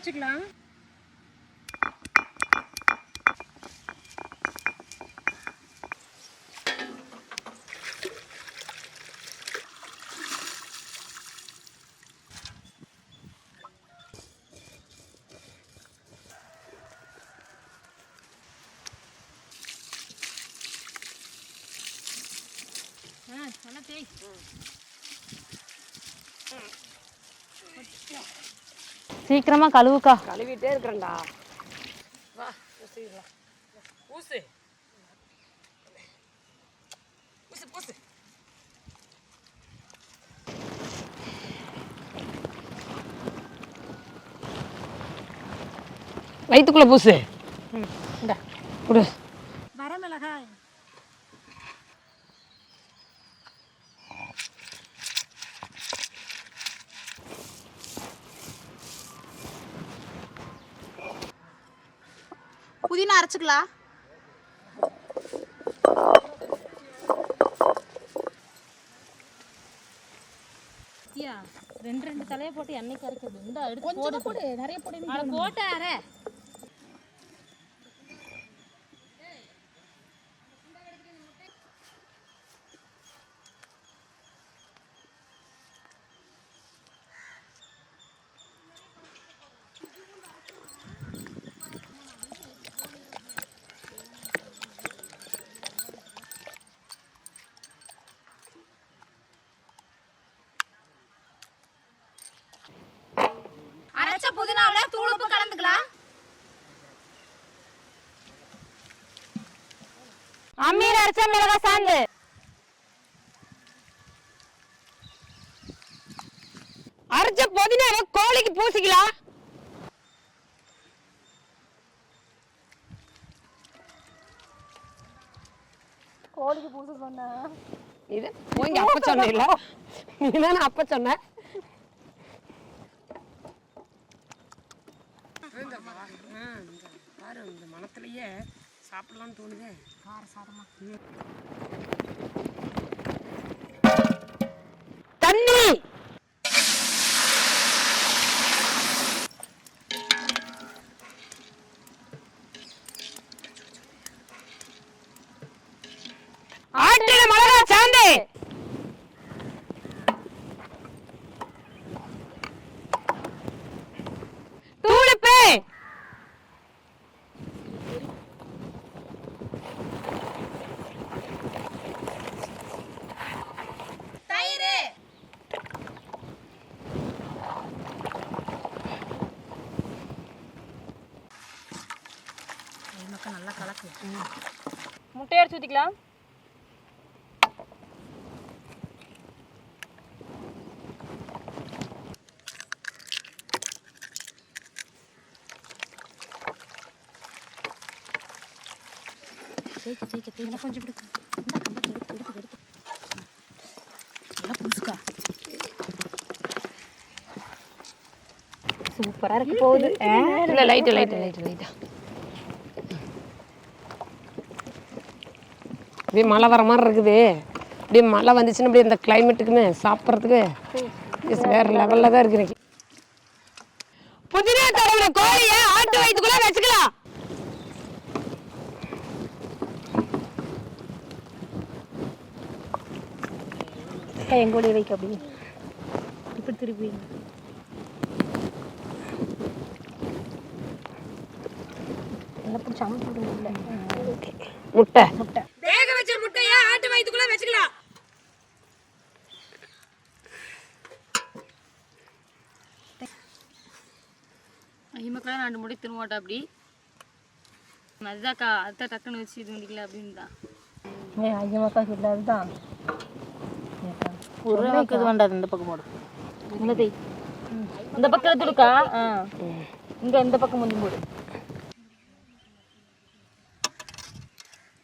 அரைச்சிக்கலாம். சீக்கிரமா கழுவுக்கா. கழுவிட்டே இருக்கிறேன்டா. வா ஊசிடலாம். ஊசு ஊசு ஊசு. வயிற்றுக்குள்ள பூசு. இந்தா கொடு. வரமிளகாய் புதினா அரைச்சிக்கலாம். ரெண்டு தலையை போட்டு எண்ணெய் கரைக்கிறது. இந்த கொஞ்சம் போடு, நிறைய போடு. போட்டு அரை. அரைச்ச புதினாவுல தூள் உப்பு கலந்துக்கலாம். அம்மியில அரைச்ச மிளகாய் சாந்து. அரைச்ச புதினாவை கோழிக்கு பூசிக்கலாம். கோழிக்கு பூச சொன்ன இது போங்க அப்ப சொன்னீங்களா? நீதானே அப்ப சொன்ன. பாரு இந்த மனத்திலேயே சாப்பிடலாம்னு தோணுதே. காரசாரமா தண்ணி ஆட்டின மிளகா சாந்து. தூளுப்பு தயிர் நல்லா கலக்கு. முட்டையை அரைச்சி ஊற்றிக்கலாம். கொஞ்சம் பிடிக்கும். புதுசுக்கா சூப்பரா இருக்கு போகுது. இல்லை லைட்டா அப்படியே மழை வர மாதிரி இருக்குது. அப்படியே மழை வந்துச்சுன்னா அப்படியே இந்த கிளைமேட்டுக்குன்னு சாப்பிட்றதுக்கு வேற லெவலில் தான் இருக்கு. புதினா தடவை கோழியை ஆட்டு வயிற்றுக்குள்ள வச்சுக்கலாம். எங்கூடைய வைக்க அப்படி இப்படி திருப்பி முட்டை வேக வச்ச முட்டையை ஆட்டு வயிற்றுக்குள்ள வச்சுக்கலாம். ஐமக்கெல்லாம் 2 முடி திருமாட்டா அப்படி அதுதான்க்கா அதுதான் டக்குன்னு வச்சு இது பண்ணிக்கல அப்படின்னு தான். ஐயமாக்கா சொல்லாது தான் ஒரு இது வேண்டாது. இந்த பக்கம் போடு. இந்த பக்கம் எடுத்துடுக்கா. இங்க இந்த பக்கம் கொஞ்சம் போடு.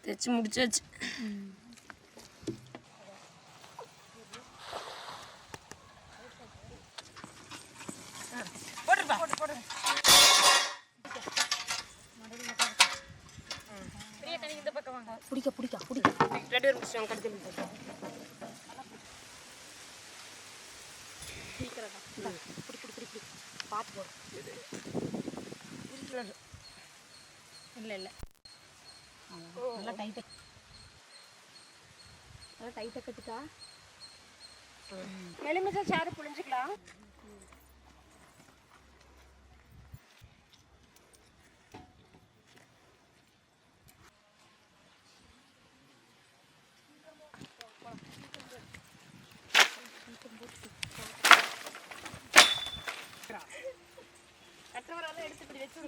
தைச்சு முடிச்சாச்சு. பிடிக்க பிடிக்க பிடிக்க 2 பேர் முடிச்சாங்க. கடைசியில் பார்த்து போடு. இல்லை நல்லா டைட்டாக கட்டுக்கா. எலுமிச்சை சாறு புழிஞ்சிக்கலாம். கட்டுறவரெல்லாம் எடுத்து இப்படி வச்சு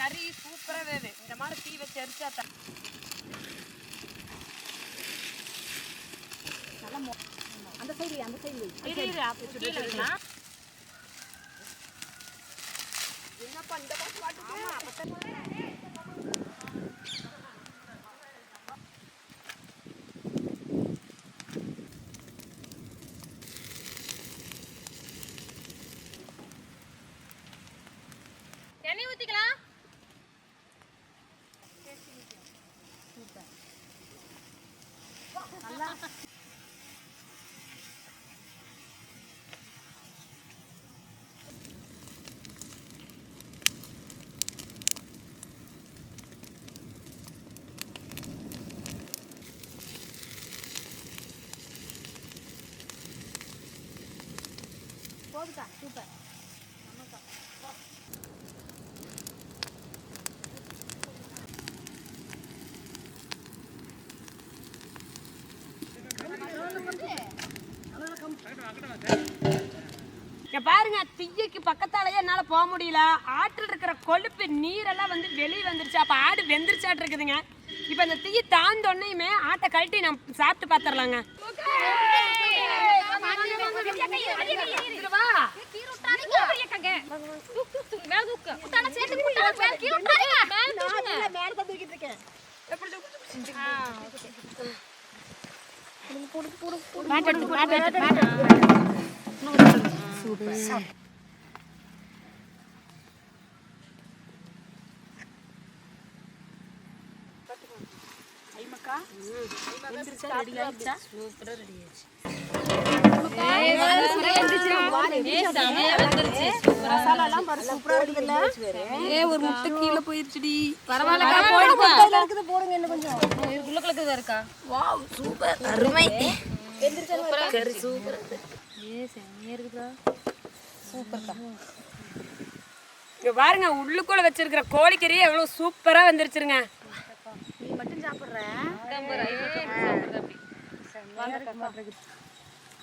கறி சூப்பரா வேணும். இந்த மாதிரி தீ வச்சு எரிச்சா அந்த சைடு என்னப்பா இந்த பாட்டு பாட்டு. எண்ணெய் ஊத்திக்கலாம். நல்லா போதுக்கா. சூப்பர். இங்க பாருங்க, தீயக்கு பக்கத்தாலேயே என்னால போக முடியல. ஆற்றில் இருக்கிற கொழுப்பு நீரெல்லாம் வந்து வெளியே வந்துருச்சு. அப்ப ஆடு வெந்துருச்சாட்டு இருக்குதுங்க. இப்ப இந்த தீயை தாண்டோன்னையுமே ஆட்டை கழட்டி நம்ம சாப்பிட்டு பாத்துரலாங்க. ஒரு முட்டை கீழே போயிருச்சுடி. பாருங்க, உள்ளுக்குள்ள வச்சிருக்கிற கோழிக்கறி எவ்வளவு சூப்பரா வந்துருச்சுருங்க.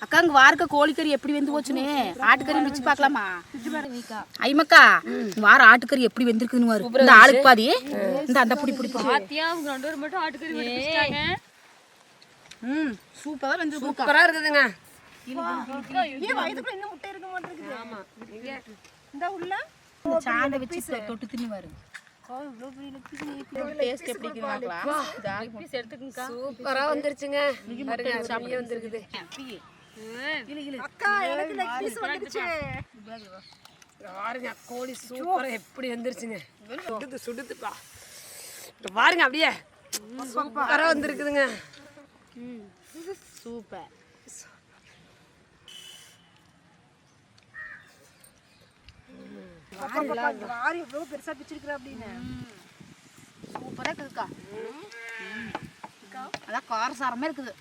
அக்கா இங்க வார்க்க கோழிக்கறி எப்படி வெந்து போச்சுன்னு ஆட்டுக்கறி வச்சு பார்க்கலாமா? ஐமக்கா வார ஆட்டுக்கறி எப்படி வெந்திருக்குன்னு பாரு. இந்த ஆளுக்கு பாதி இந்த அந்த புடி புடி பாத்தியா அவங்க ரெண்டு பேரும் மட்டும் ஆட்டுக்கறி வெட்டிட்டாங்க. சூப்பரா வெந்திருக்கு. சூப்பரா இருக்குதுங்க. ஏன் வயதுக்குள்ள இன்னும் முட்டை இருக்க மாட்டேங்குது? ஆமா இந்த உள்ள இந்த சாண்டை வச்சு தொட்டு தின்னு பாரு. டேஸ்ட் எப்படி இருக்குன்னு பார்க்கலாம். இந்த பீஸ் எடுத்துக்கங்க. சூப்பரா வந்துருச்சுங்க. பாருங்க, அப்படியே வந்திருக்குது. அக்கா எனக்கு லெக் பீஸ் வந்துருச்சு. பாருங்க, கோழி சூப்பரா எப்படி வந்துருச்சுங்க. சுடுது சுடுதுப்பா. பாருங்க, அப்படியே சூப்பரா வந்திருக்குதுங்க. சூப்பர். வாரி எவ்வளவு பெருசா பிச்சிருக்கிற அப்படின்னு. சூப்பரா இருக்குதுக்கா. அதான் காரசாரமா இருக்குது.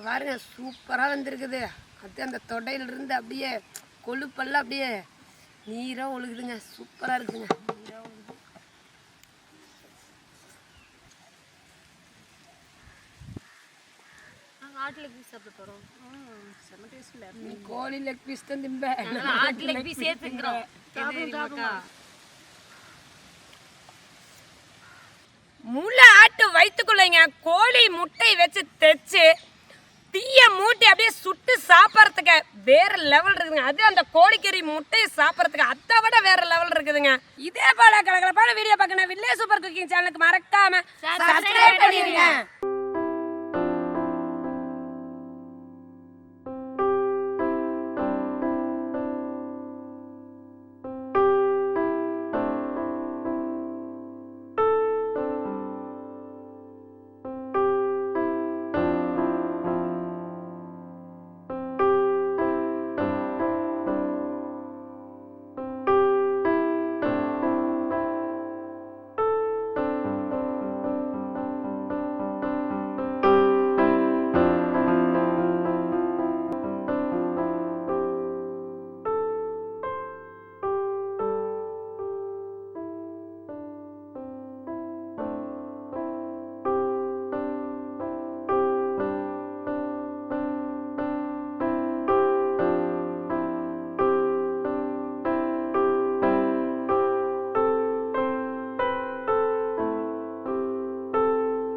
பாருங்க, சூப்பரா வந்திருக்குது. அது அந்த தொடையில இருந்து அப்படியே கொழுப்பெல்லாம் அப்படியே நீரா ஒழுகுதுங்க. சூப்பரா இருக்குங்க. ஆட்டு லெக் பீஸ் சாப்பிட போறோம். செம டேஸ்ட்ல. நீ கோழி லெக் பீஸ் தான் திம்ப. ஆட்டு லெக் பீஸ் சேர்த்துக்கிறோம். முளை ஆட்டு வயிற்றுக்குள்ளைங்க கோழி முட்டை வச்சு தைச்சு தீய மூடி ஊட்டி அப்படியே சுட்டு சாப்பிட்றதுக்கு வேற லெவல் இருக்குதுங்க. அது அந்த கோழிக்கறி முட்டையை சாப்பிட்றதுக்கு அதை விட வேற லெவல் இருக்குதுங்க. இதே போல கலகலப்பான வீடியோ பார்க்கணும் வில்லேஜ் சூப்பர் குக்கிங் சேனலுக்கு மறக்காம சப்ஸ்கிரைப் பண்ணிடுங்க.